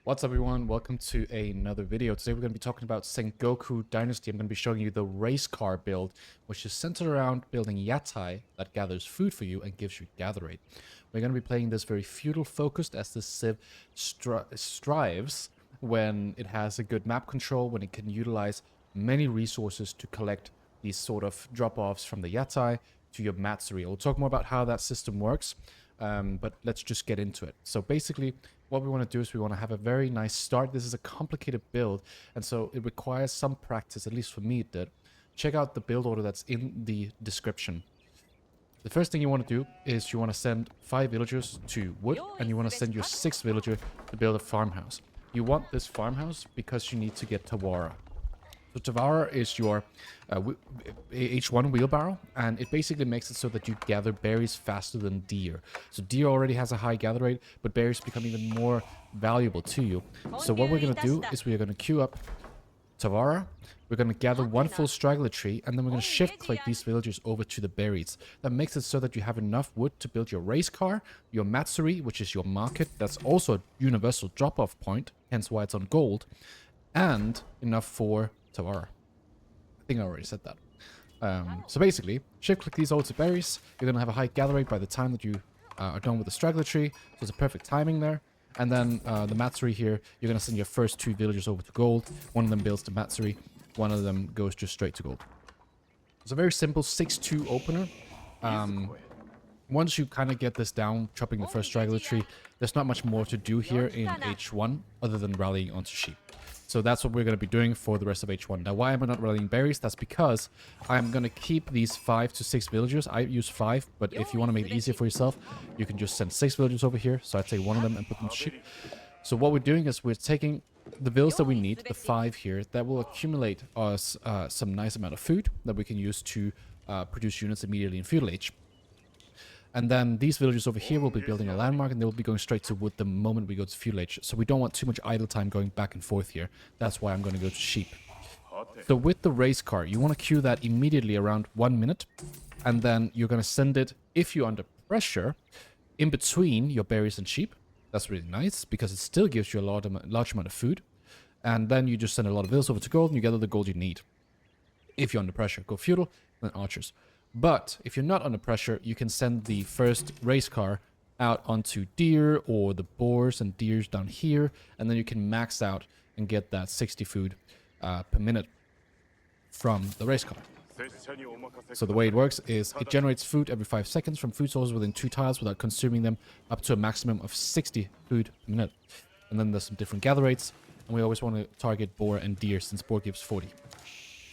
What's up everyone, welcome to another video. Today we're going to be talking about Sengoku Dynasty. I'm going to be showing you the Racecar build, which is centered around building yatai that gathers food for you and gives you gather rate. We're going to be playing this very feudal focused as this civ strives when it has a good map control, when it can utilize many resources to collect these sort of drop-offs from the yatai to your matsuri. We'll talk more about how that system works. But let's just get into it. So basically, what we want to do is we want to have a very nice start. This is a complicated build, and so it requires some practice, at least for me it did. Check out the build order that's in the description. The first thing you want to do is you want to send 5 villagers to wood, and you want to send your 6th villager to build a farmhouse. You want this farmhouse because you need to get Tawara. So Tawara is your H1 wheelbarrow, and it basically makes it so that you gather berries faster than deer. So deer already has a high gather rate, but berries become even more valuable to you. So what we're going to do is we're going to queue up Tawara, we're going to gather one full straggler tree, and then we're going to shift click these villagers over to the berries. That makes it so that you have enough wood to build your race car, your matsuri, which is your market, that's also a universal drop-off point, hence why it's on gold, and enough for Tawara. I think I already said that. So basically, shift click these over to berries. You're going to have a high gather rate by the time that you are done with the straggler tree. So it's a perfect timing there. And then the matsuri here, you're going to send your first 2 villagers over to gold. One of them builds the matsuri. One of them goes just straight to gold. It's a very simple 6-2 opener. Once you kind of get this down, chopping the first straggler tree, there's not much more to do here in H1 other than rallying onto sheep. So that's what we're going to be doing for the rest of H1. Now, why am I not rallying berries? That's because I'm going to keep these 5 to 6 villagers. I use 5, but if you want to make it easier for yourself, you can just send 6 villagers over here. So I take one of them and put them to sheep. So what we're doing is we're taking the villas that we need, the 5 here, that will accumulate us some nice amount of food that we can use to produce units immediately in feudal age. And then these villagers over here will be building a landmark, and they will be going straight to wood the moment we go to feudal age. So we don't want too much idle time going back and forth here. That's why I'm going to go to sheep. So with the race car, you want to queue that immediately around 1 minute. And then you're going to send it, if you're under pressure, in between your berries and sheep. That's really nice, because it still gives you a large amount of food. And then you just send a lot of villas over to gold, and you gather the gold you need. If you're under pressure, go feudal, then archers. But if you're not under pressure, you can send the first race car out onto deer or the boars and deers down here, and then you can max out and get that 60 food per minute from the race car. So the way it works is it generates food every 5 seconds from food sources within 2 tiles without consuming them, up to a maximum of 60 food per minute. And then there's some different gather rates, and we always want to target boar and deer since boar gives 40.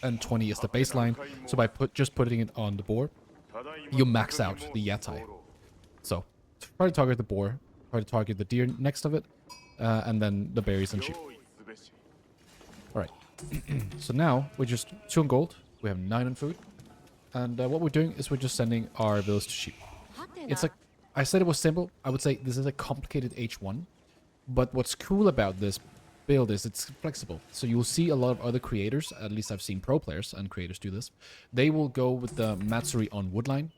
And 20 is the baseline, so by just putting it on the boar, you max out the yatai. So try to target the boar, try to target the deer next of it, and then the berries and sheep. Alright, so now we're just 2 on gold, we have 9 on food, and what we're doing is we're just sending our villas to sheep. It's like, I said it was simple, I would say this is a complicated H1, but what's cool about this build is it's flexible. So you'll see a lot of other creators, at least I've seen pro players and creators do this. They will go with the matsuri on woodline.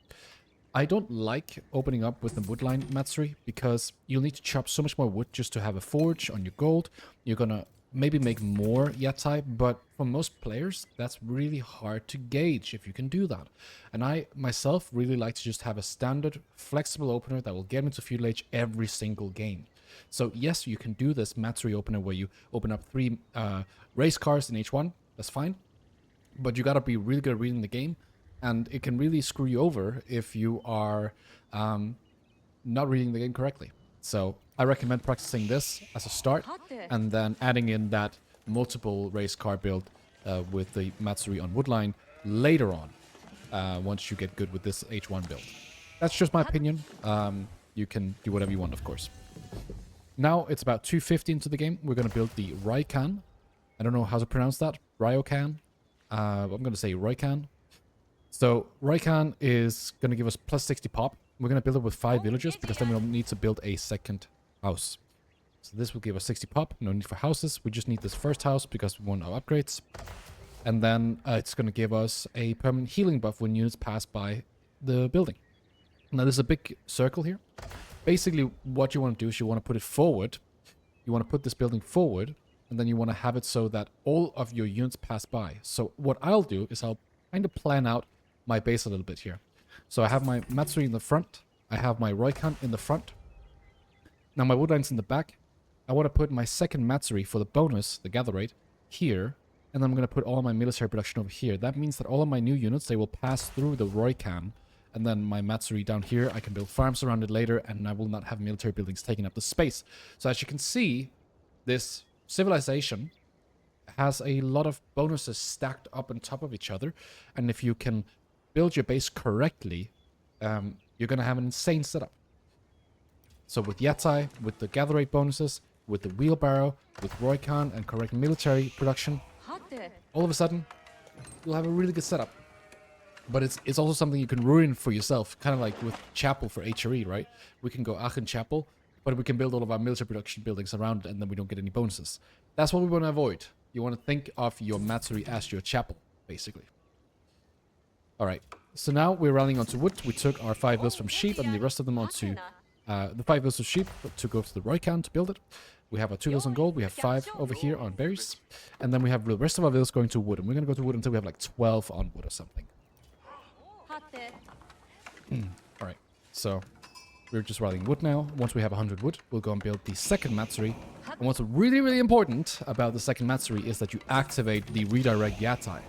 I don't like opening up with the woodline matsuri because you'll need to chop so much more wood just to have a forge on your gold. You're gonna maybe make more yatai, but for most players that's really hard to gauge if you can do that. And I myself really like to just have a standard flexible opener that will get into feudal age every single game. So yes, you can do this matsuri opener where you open up 3 race cars in H1. That's fine. But you got to be really good at reading the game. And it can really screw you over if you are not reading the game correctly. So I recommend practicing this as a start. And then adding in that multiple race car build with the matsuri on woodline later on. Once you get good with this H1 build. That's just my opinion. You can do whatever you want, of course. Now it's about 2:50 into the game. We're going to build the Raikan. I don't know how to pronounce that. Ryokan. I'm going to say Raikan. So Raikan is going to give us plus 60 pop. We're going to build it with 5 villagers because then we'll need to build a second house. So this will give us 60 pop. No need for houses. We just need this first house because we want our upgrades. And then it's going to give us a permanent healing buff when units pass by the building. Now there's a big circle here. Basically, what you want to do is you want to put it forward you want to put this building forward, and then you want to have it so that all of your units pass by. So what I'll do is I'll kind of plan out my base a little bit here. So I have my Matsuri in the front. I have my Roikan in the front. Now my wood line's in the back. I want to put my second Matsuri for the bonus, the gather rate, here. And then I'm going to put all my military production over here. That means that all of my new units, they will pass through the Roikan. And then my Matsuri down here, I can build farms around it later, and I will not have military buildings taking up the space. So as you can see, this civilization has a lot of bonuses stacked up on top of each other. And if you can build your base correctly, you're going to have an insane setup. So with Yatai, with the gather rate bonuses, with the wheelbarrow, with Roikan and correct military production, all of a sudden, you'll have a really good setup. But it's also something you can ruin for yourself, kind of like with Chapel for HRE, right? We can go Aachen Chapel, but we can build all of our military production buildings around it, and then we don't get any bonuses. That's what we want to avoid. You want to think of your Matsuri as your chapel, basically. Alright, so now we're rallying onto wood. We took our 5 bills from sheep and the rest of them onto the 5 bills of sheep to go to the Roikan to build it. We have our 2 bills on gold. We have 5 over here on berries. And then we have the rest of our bills going to wood. And we're going to go to wood until we have like 12 on wood or something. Alright, so we're just rallying wood now. Once we have 100 wood, we'll go and build the second Matsuri. And what's really, really important about the second Matsuri is that you activate the redirect Yatai.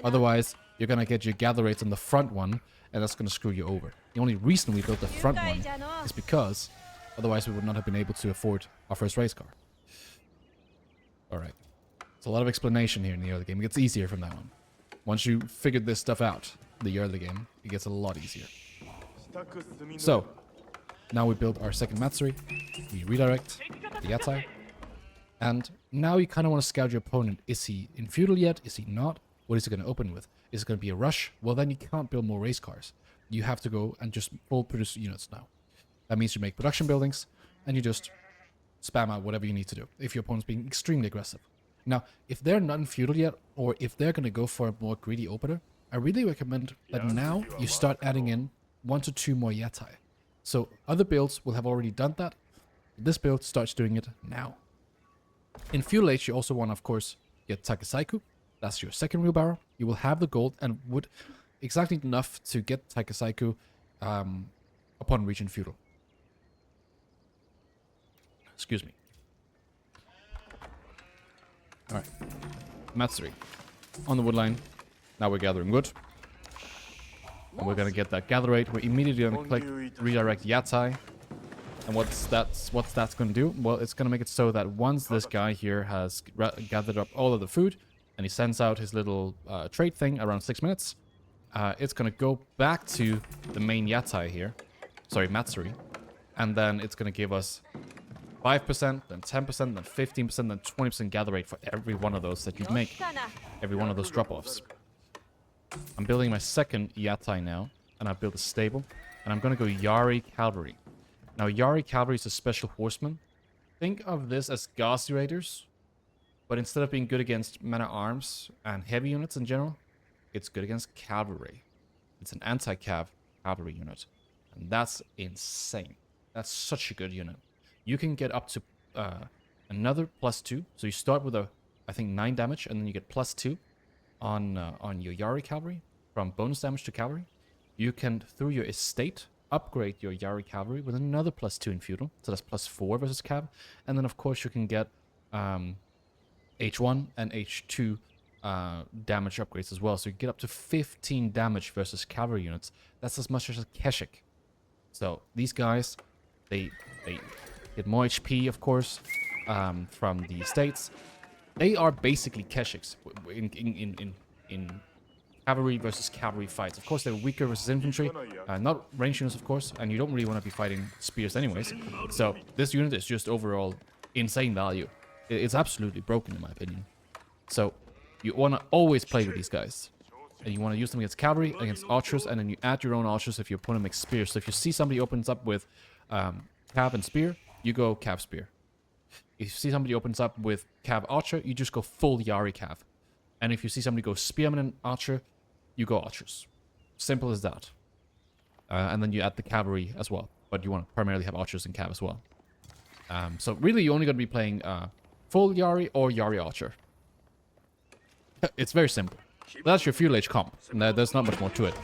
Otherwise, you're going to get your gather rates on the front one, and that's going to screw you over. The only reason we built the front one is because otherwise we would not have been able to afford our first race car. Alright. It's a lot of explanation here in the early game. It gets easier from that one. Once you figured this stuff out, the early game, it gets a lot easier. So, now we build our second Matsuri. We redirect the Yatai. And now you kind of want to scout your opponent. Is he in feudal yet? Is he not? What is he going to open with? Is it going to be a rush? Well, then you can't build more race cars. You have to go and just full produce units now. That means you make production buildings, and you just spam out whatever you need to do if your opponent's being extremely aggressive. Now, if they're not in feudal yet, or if they're going to go for a more greedy opener, I really recommend that now you start adding in 1 to 2 more Yatai. So other builds will have already done that. This build starts doing it now. In feudal age, you also want, of course, get Takesaiku. That's your second wheelbarrow. You will have the gold and wood exactly enough to get Takesaiku upon reaching feudal. Excuse me. Alright. Matsuri. On the wood line. Now we're gathering wood. And we're gonna get that gather rate. We're immediately gonna click redirect Yatai. And what's that's gonna do? Well, it's gonna make it so that once this guy here has gathered up all of the food, and he sends out his little trade thing around 6 minutes, it's gonna go back to the main Yatai here. Sorry, Matsuri. And then it's gonna give us 5%, then 10%, then 15%, then 20% gather rate for every one of those that you make. Every one of those drop-offs. I'm building my second Yatai now, and I've built a stable. And I'm going to go Yari Cavalry. Now, Yari Cavalry is a special horseman. Think of this as Gauzy Raiders, but instead of being good against men-at-arms and heavy units in general, it's good against cavalry. It's an anti-cav cavalry unit. And that's insane. That's such a good unit. You can get up to another +2. So you start with I think 9 damage, and then you get +2 on your Yari Cavalry from bonus damage to cavalry. You can, through your estate, upgrade your Yari Cavalry with another +2 in feudal. So that's +4 versus cav. And then, of course, you can get H1 and H2 damage upgrades as well. So you get up to 15 damage versus cavalry units. That's as much as a Keshik. So these guys, they get more HP, of course, from the estates. They are basically Keshiks in cavalry versus cavalry fights. Of course, they're weaker versus infantry, not range units, of course, and you don't really want to be fighting spears anyways. So this unit is just overall insane value. It's absolutely broken, in my opinion. So you want to always play with these guys. And you want to use them against cavalry, against archers, and then you add your own archers if your opponent makes spears. So if you see somebody opens up with cav and spear, you go cav spear. If you see somebody opens up with cav archer, you just go full Yari cav. And if you see somebody go spearman and archer, you go archers. Simple as that. And then you add the cavalry as well. But you want to primarily have archers and cav as well. So really, you're only going to be playing full Yari or Yari Archer. It's very simple. That's your fuel age comp. There's not much more to it.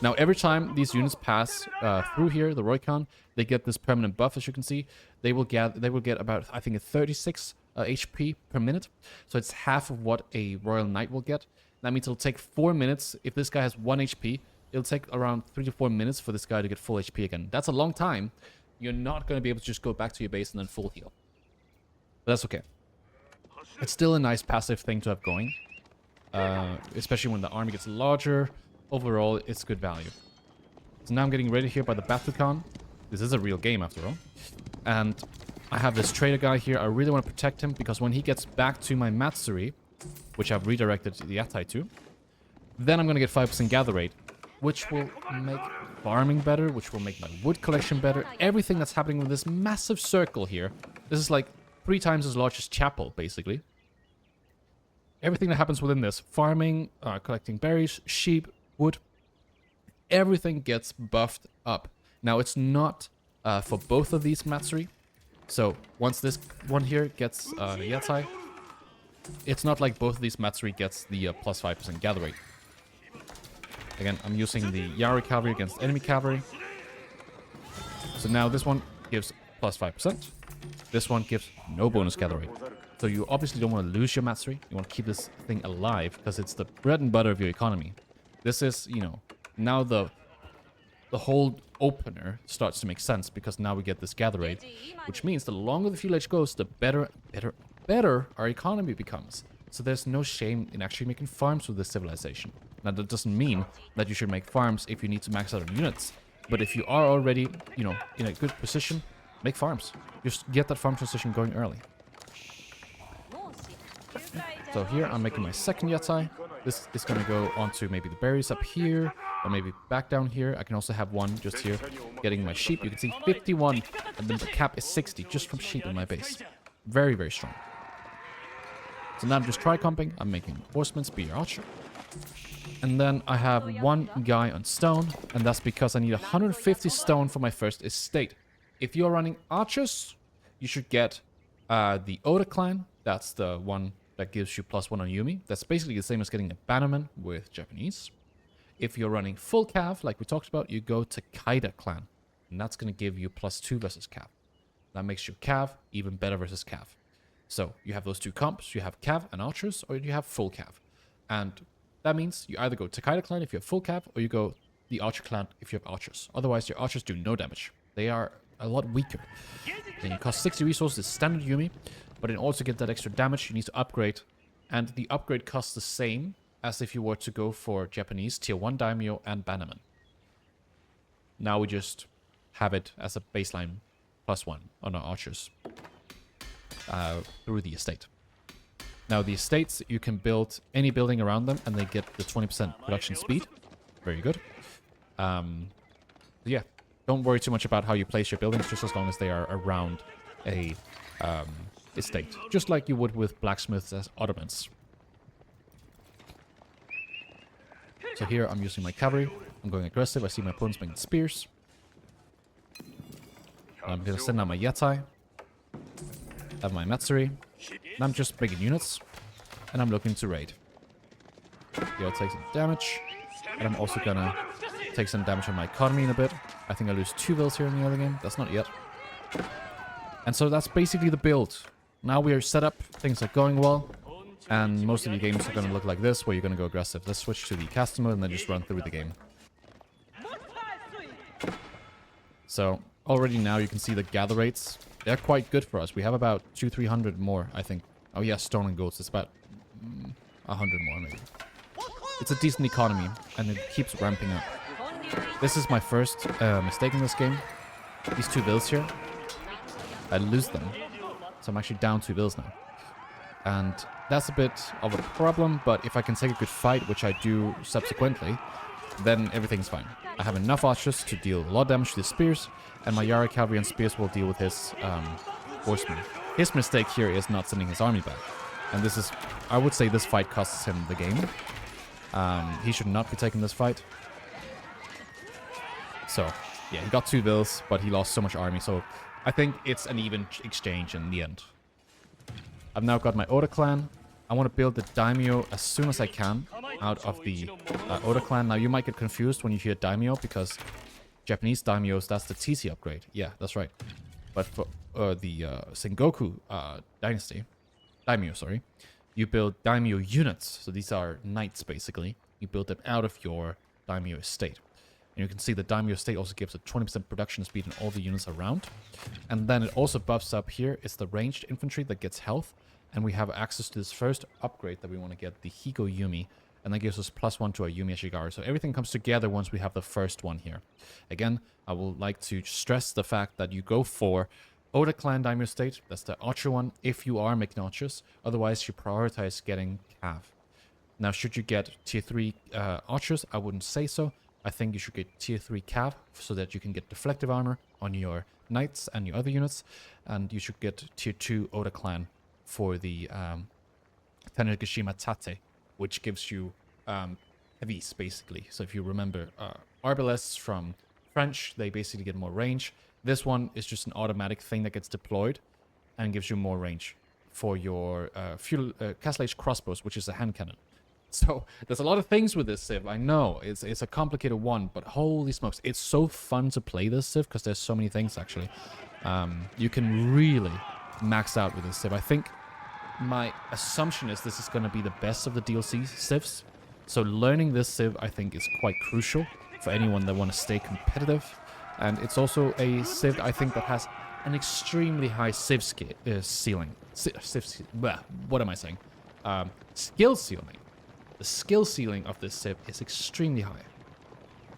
Now, every time these units pass through here, the Roycon, they get this permanent buff, as you can see. They will get about, I think, a 36 HP per minute. So it's half of what a Royal Knight will get. That means it'll take 4 minutes. If this guy has 1 HP, it'll take around 3 to 4 minutes for this guy to get full HP again. That's a long time. You're not going to be able to just go back to your base and then full heal. But that's okay. It's still a nice passive thing to have going. Especially when the army gets larger. Overall, it's good value. So now I'm getting ready here by the Battlecon. This is a real game after all. And I have this trader guy here. I really want to protect him because when he gets back to my Matsuri, which I've redirected the Yatai to, then I'm going to get 5% gather rate, which will make farming better, which will make my wood collection better. Everything that's happening with this massive circle here. This is like 3 times as large as Chapel, basically. Everything that happens within this, farming, collecting berries, sheep, wood, everything gets buffed up. Now, it's not for both of these Matsuri. So, once this one here gets Yatai, it's not like both of these Matsuri gets the plus 5% gather rate. Again, I'm using the Yari cavalry against enemy cavalry. So now this one gives plus 5%. This one gives no bonus gather rate. So you obviously don't want to lose your Matsuri. You want to keep this thing alive because it's the bread and butter of your economy. This is, you know, now the whole opener starts to make sense because now we get this gather rate, which means the longer the fuel age goes, the better our economy becomes. So there's no shame in actually making farms with this civilization. Now that doesn't mean that you should make farms if you need to max out on units, but if you are already, you know, in a good position, make farms. Just get that farm transition going early. So here I'm making my second Yatai. This is going to go onto maybe the berries up here, or maybe back down here. I can also have one just here, getting my sheep. You can see 51, and then the cap is 60 just from sheep in my base. Very, very strong. So now I'm just tri-comping. I'm making horseman, spear, archer. And then I have one guy on stone, and that's because I need 150 stone for my first estate. If you're running archers, you should get the Oda clan. That's the one that gives you +1 on Yumi. That's basically the same as getting a bannerman with Japanese. If you're running full cav, like we talked about, you go to Kaida clan. And that's going to give you +2 versus cav. That makes your cav even better versus cav. So you have those two comps. You have cav and archers, or you have full cav. And that means you either go to Kaida clan if you have full cav, or you go the archer clan if you have archers. Otherwise, your archers do no damage. They are a lot weaker. Then you cost 60 resources, standard Yumi. But in order to get that extra damage, you need to upgrade. And the upgrade costs the same as if you were to go for Japanese, tier 1 Daimyo and Bannerman. Now we just have it as a baseline +1 on our archers through the estate. Now the estates, you can build any building around them and they get the 20% production speed. Very good. Yeah, don't worry too much about how you place your buildings, just as long as they are around a estate. Just like you would with blacksmiths as Ottomans. So here I'm using my cavalry. I'm going aggressive. I see my opponents making spears. I'm going to send out my Yatai. Have my Matsuri. And I'm just making units. And I'm looking to raid. Here I'll take some damage. And I'm also going to take some damage on my economy in a bit. I think I lose 2 vills here in the early game. That's not yet. And so that's basically the build. Now we are set up. Things are going well. And most of your games are going to look like this, where you're going to go aggressive. Let's switch to the custom mode and then just run through the game. So already now you can see the gather rates. They're quite good for us. We have about 200-300 more, I think. Oh yeah, stone and golds. It's about 100 more maybe. It's a decent economy and it keeps ramping up. This is my first mistake in this game. These 2 bills here, I lose them. So I'm actually down 2 bills now. And that's a bit of a problem, but if I can take a good fight, which I do subsequently, then everything's fine. I have enough archers to deal a lot of damage to the spears, and my Yara cavalry and spears will deal with his horsemen. His mistake here is not sending his army back. And this is, I would say this fight costs him the game. He should not be taking this fight. So, yeah, he got 2 bills, but he lost so much army, so I think it's an even exchange in the end. I've now got my Oda clan. I want to build the Daimyo as soon as I can out of the Oda clan. Now, you might get confused when you hear Daimyo because Japanese Daimyos, that's the TC upgrade. Yeah, that's right. But for the Sengoku dynasty, Daimyo, sorry, you build Daimyo units. So these are knights, basically. You build them out of your Daimyo estate. And you can see the Daimyo estate also gives a 20% production speed in all the units around. And then it also buffs up here. It's the ranged infantry that gets health. And we have access to this first upgrade that we want to get, the Higo Yumi. And that gives us +1 to our Yumi Ashigaru. So everything comes together once we have the first one here. Again, I would like to stress the fact that you go for Oda Clan Daimyo State. That's the archer one, if you are making archers. Otherwise, you prioritize getting Cav. Now, should you get tier 3 archers? I wouldn't say so. I think you should get tier 3 Cav so that you can get deflective armor on your knights and your other units. And you should get tier 2 Oda Clan for the Tanegashima Tate, which gives you heavies, basically. So if you remember arbalests from French, they basically get more range. This one is just an automatic thing that gets deployed and gives you more range for your Castle Age crossbows, which is a hand cannon. So there's a lot of things with this Civ. I know it's a complicated one, but holy smokes, it's so fun to play this Civ because there's so many things actually. You can really max out with this Civ. I think my assumption is this is going to be the best of the DLC Civs. So learning this Civ, I think, is quite crucial for anyone that want to stay competitive. And it's also a Civ, I think, that has an extremely high Civ ceiling. What am I saying? Skill ceiling. The skill ceiling of this Civ is extremely high.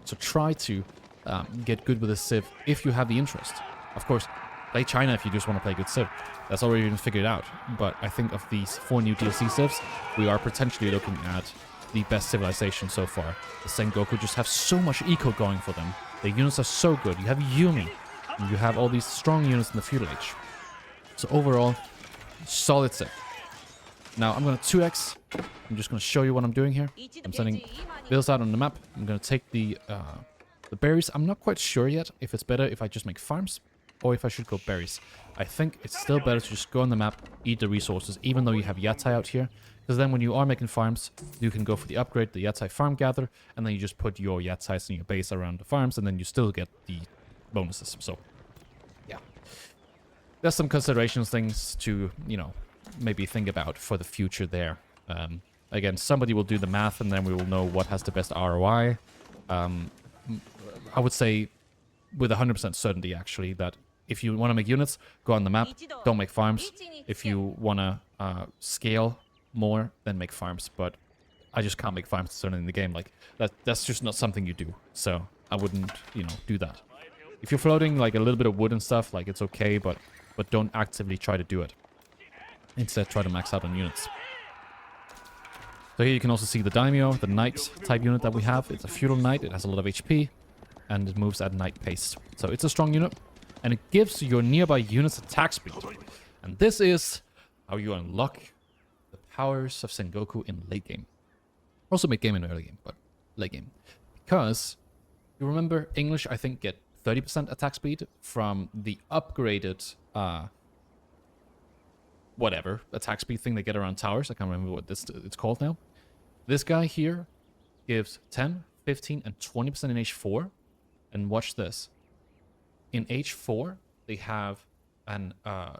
So try to get good with this Civ if you have the interest. Of course, play China if you just want to play good Civ. That's already been figured out. But I think of these 4 new DLC Civs, we are potentially looking at the best civilization so far. The Sengoku just have so much eco going for them. The units are so good. You have Yumi. And you have all these strong units in the feudal age. So overall, solid Civ. Now I'm going to 2x. I'm just going to show you what I'm doing here. I'm sending bills out on the map. I'm going to take the berries. I'm not quite sure yet if it's better if I just make farms or if I should go berries. I think it's still better to just go on the map, eat the resources, even though you have Yatai out here. Because then when you are making farms, you can go for the upgrade, the Yatai farm gather, and then you just put your Yatais in your base around the farms, and then you still get the bonuses. So, yeah. There's some considerations, things to, you know, maybe think about for the future there. Again, somebody will do the math, and then we will know what has the best ROI. I would say with 100% certainty, actually, that if you want to make units, go on the map, don't make farms. If you want to scale more, then make farms. But I just can't make farms certainly in the game. Like, that's just not something you do. So I wouldn't, you know, do that. If you're floating like a little bit of wood and stuff, like, it's okay, but don't actively try to do it. Instead, try to max out on units. So here you can also see the Daimyo, the knight type unit that we have. It's a feudal knight. It has a lot of HP, and it moves at knight pace. So it's a strong unit, and it gives your nearby units attack speed. And this is how you unlock the powers of Sengoku in late game. Also mid game and early game, but late game. Because, you remember, English, I think, get 30% attack speed from the upgraded, whatever, attack speed thing they get around towers. I can't remember what it's called now. This guy here gives 10, 15, and 20% in H4. And watch this. In H4, they have an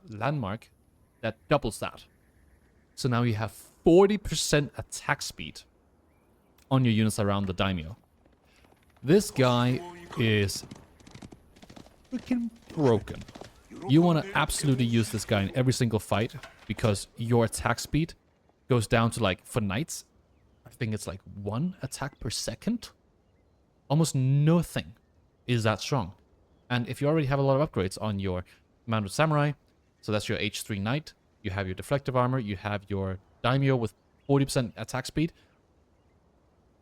landmark that doubles that. So now you have 40% attack speed on your units around the Daimyo. This guy is freaking broken. You want to absolutely use this guy in every single fight because your attack speed goes down to, like, for knights, I think it's like 1 attack per second. Almost nothing is that strong. And if you already have a lot of upgrades on your Mounted Samurai, so that's your H3 Knight, you have your deflective armor, you have your Daimyo with 40% attack speed.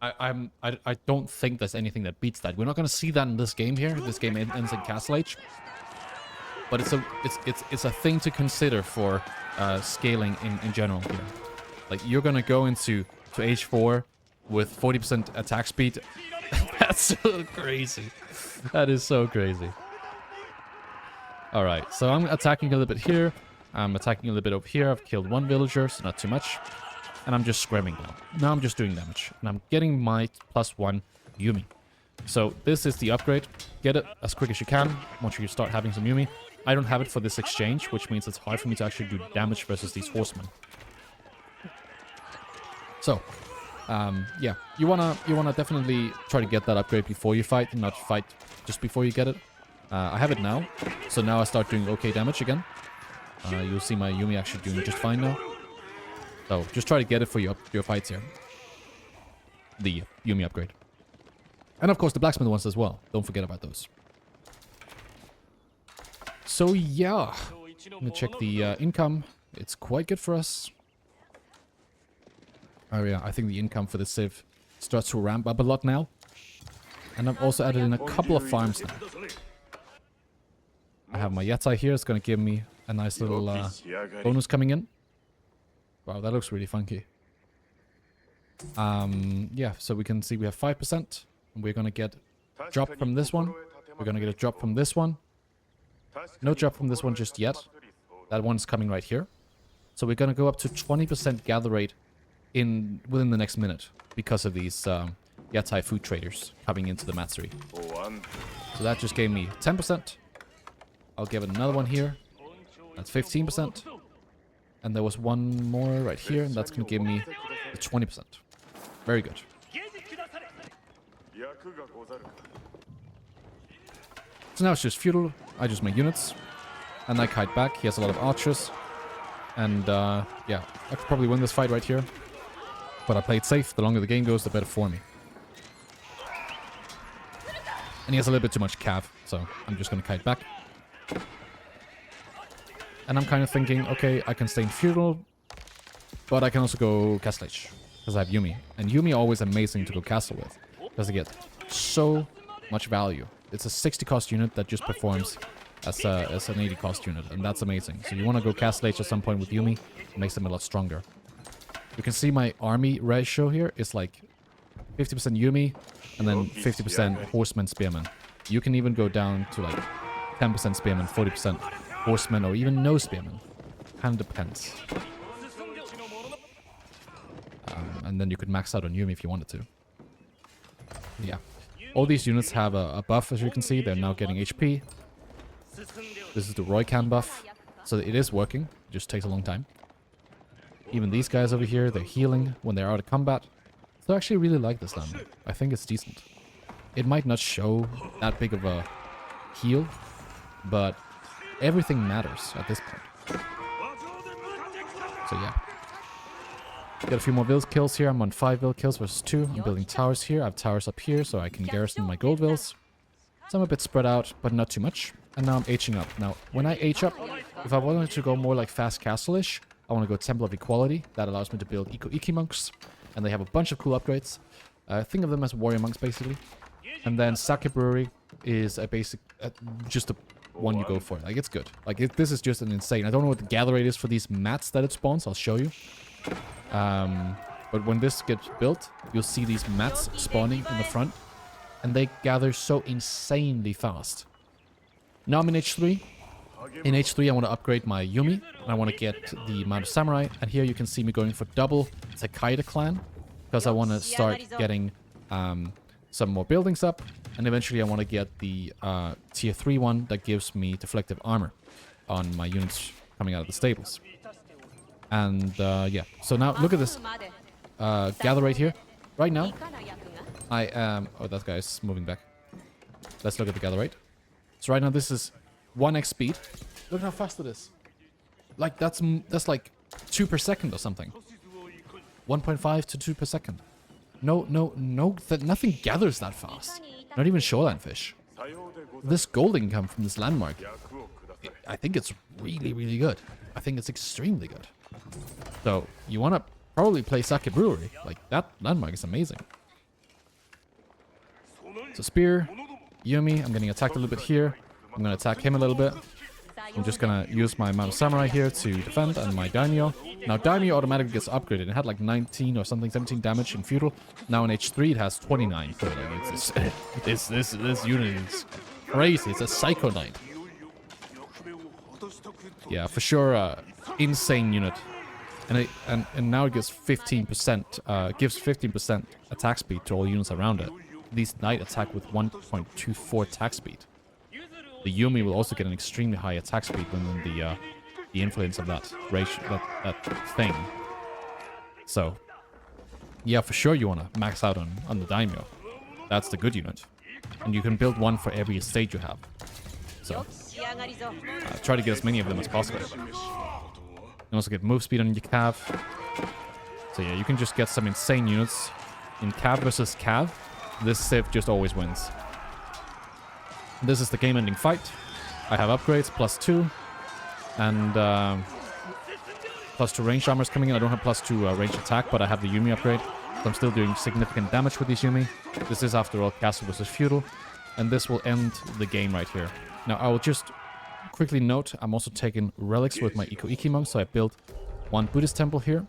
I don't think there's anything that beats that. We're not going to see that in this game here. This game ends in Castle Age. But it's a thing to consider for scaling in general here. Like, you're going to go into H4 with 40% attack speed. That's so crazy. That is so crazy. Alright, so I'm attacking a little bit here. I'm attacking a little bit over here. I've killed one villager, so not too much. And I'm just scrimming now. Now I'm just doing damage. And I'm getting my +1 Yumi. So this is the upgrade. Get it as quick as you can once you start having some Yumi. I don't have it for this exchange, which means it's hard for me to actually do damage versus these horsemen. So, yeah, you wanna definitely try to get that upgrade before you fight, and not fight just before you get it. I have it now, so now I start doing okay damage again. You'll see my Yumi actually doing just fine now. So just try to get it for your fights here. The Yumi upgrade. And of course the blacksmith ones as well. Don't forget about those. So yeah, I'm gonna check the income. It's quite good for us. Oh yeah, I think the income for the civ starts to ramp up a lot now. And I've also added in a couple of farms now. I have my yatai here. It's gonna give me a nice little bonus coming in. Wow, that looks really funky. Yeah, so we can see we have 5%. And we're gonna get a drop from this one. We're gonna get a drop from this one. No drop from this one just yet. That one's coming right here. So we're gonna go up to 20% gather rate within the next minute because of these yatai food traders coming into the Matsuri. So that just gave me 10%. I'll give it another one here. That's 15%. And there was one more right here, and that's going to give me the 20%. Very good. So now it's just feudal. I just make units. And I kite back. He has a lot of archers. And yeah, I could probably win this fight right here. But I played safe. The longer the game goes, the better for me. And he has a little bit too much cav, so I'm just going to kite back. And I'm kind of thinking, okay, I can stay in feudal, but I can also go castle age, because I have Yumi. And Yumi are always amazing to go castle with, because they get so much value. It's a 60 cost unit that just performs as an 80 cost unit, and that's amazing. So you want to go castle age at some point with Yumi, it makes them a lot stronger. You can see my army ratio here is like 50% Yumi, and then 50% horseman spearmen. You can even go down to like 10% spearmen, 40% horsemen, or even no spearmen. Kind of depends. And then you could max out on Yumi if you wanted to. Yeah. All these units have a buff, as you can see. They're now getting HP. This is the Roycan buff. So it is working. It just takes a long time. Even these guys over here, they're healing when they're out of combat. So I actually really like this landmark. I think it's decent. It might not show that big of a heal, but everything matters at this point. So yeah. Get a few more vill kills here. I'm on 5 vill kills versus 2. I'm building towers here. I have towers up here so I can garrison my gold vills. So I'm a bit spread out, but not too much. And now I'm Hing up. Now, when I H up, if I wanted to go more like fast castle-ish, I want to go Temple of Equality. That allows me to build Iki monks. And they have a bunch of cool upgrades. Think of them as warrior monks, basically. And then Sake Brewery is a basic, just a one you go for. Like, it's good. Like, this is just an insane. I don't know what the gather rate is for these mats that it spawns. I'll show you. But when this gets built, you'll see these mats spawning in the front. And they gather so insanely fast. Now I'm in H3. In H3, I want to upgrade my Yumi. And I want to get the amount of samurai. And here you can see me going for double Taikaida clan. Because I want to start getting some more buildings up. And eventually I want to get the tier 3 one that gives me deflective armor on my units coming out of the stables. And yeah, so now look at this gather right here. Right now, I am... Oh, that guy's moving back. Let's look at the gather rate. So right now this is 1x speed. Look how fast it is. Like, that's like 2 per second or something. 1.5 to 2 per second. Nothing gathers that fast. Not even shoreline fish. This gold income from this landmark, I think it's really, really good. I think it's extremely good. So, you want to probably play Sake Brewery. Like, that landmark is amazing. So, Spear, Yumi, I'm getting attacked a little bit here. I'm going to attack him a little bit. I'm just going to use my amount of samurai here to defend, and my Daimyo. Now, Daimyo automatically gets upgraded. It had like 19 or something, 17 damage in feudal. Now in H3, it has 29. So this unit is crazy. It's a Psycho Knight. Yeah, for sure, insane unit. And now it gives 15% attack speed to all units around it. These knight attack with 1.24 attack speed. The Yumi will also get an extremely high attack speed when the influence of that ratio, that thing. So, yeah, for sure you want to max out on the Daimyo. That's the good unit. And you can build one for every estate you have. So, try to get as many of them as possible. You also get move speed on your Cav. So yeah, you can just get some insane units. In Cav versus Cav, this Civ just always wins. This is the game-ending fight. I have upgrades, +2. And +2 range armors coming in. I don't have +2 range attack, but I have the Yumi upgrade. So I'm still doing significant damage with these Yumi. This is, after all, Castle versus Feudal. And this will end the game right here. Now, I will just quickly note, I'm also taking relics with my Iko-Iki monk, so I built one Buddhist temple here.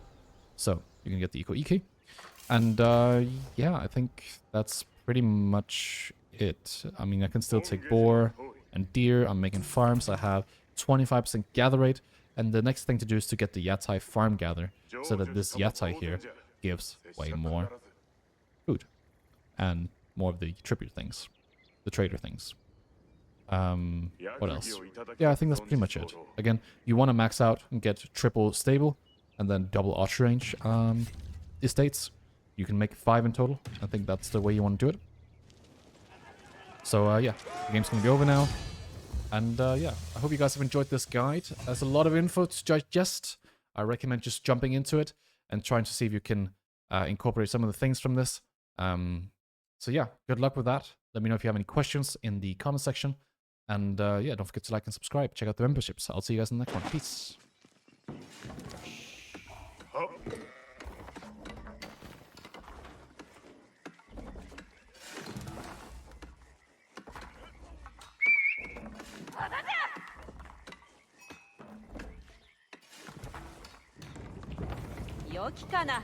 So, you can get the Iko-Iki. And, yeah, I think that's pretty much it. I mean, I can still take boar and deer. I'm making farms. I have 25% gather rate. And the next thing to do is to get the Yatai farm gather, so that this Yatai here gives way more food. And more of the tribute things. The trader things. What else? Yeah, I think that's pretty much it. Again, you want to max out and get triple stable and then double arch range estates. You can make 5 in total. I think that's the way you want to do it. So, yeah, the game's going to be over now. And, yeah, I hope you guys have enjoyed this guide. There's a lot of info to digest. I recommend just jumping into it and trying to see if you can incorporate some of the things from this. So, yeah, good luck with that. Let me know if you have any questions in the comment section. And, yeah, don't forget to like and subscribe. Check out the memberships. I'll see you guys in the next one. Peace. Yoki kana.